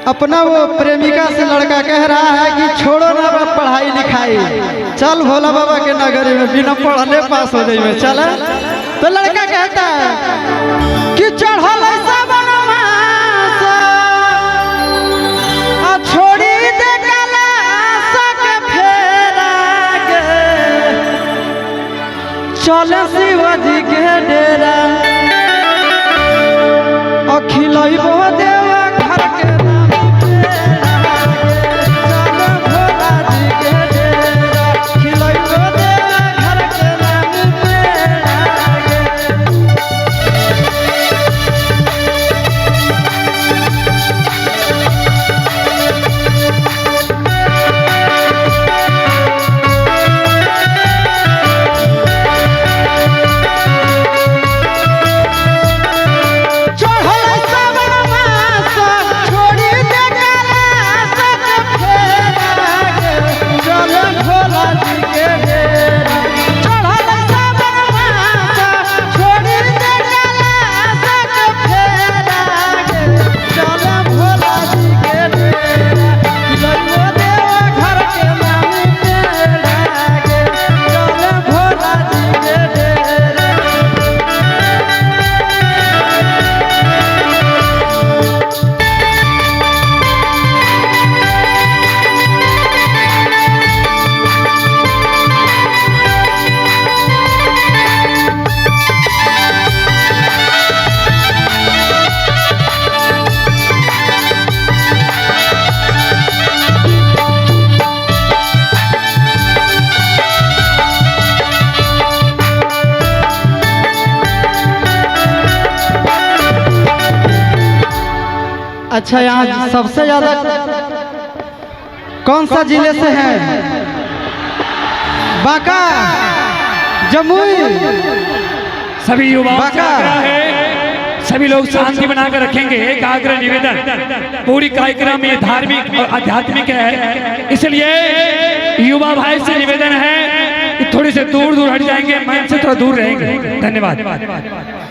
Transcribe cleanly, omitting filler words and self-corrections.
अपना वो प्रेमिका से लड़का कह रहा है कि छोड़ो ना पढ़ाई लिखाई, चल भोला बाबा के नगरी में बिना पढ़ले पास हो जाइए चल। तो लड़का कहता है कि चढ़ल छोड़ी दे चल शिवाजी के डेरा अखिल देवा घर के अच्छा, यहाँ सबसे ज्यादा कौन सा जिले से है? बांका, जमुई। सभी युवाओं से आग्रह है, सभी लोग शांति बनाकर रखेंगे। एक आग्रह निवेदन, पूरी कार्यक्रम में धार्मिक और आध्यात्मिक है, इसलिए युवा भाई से निवेदन है कि थोड़ी से दूर दूर हट जाएंगे, मंच से थोड़ा दूर रहेंगे। धन्यवाद।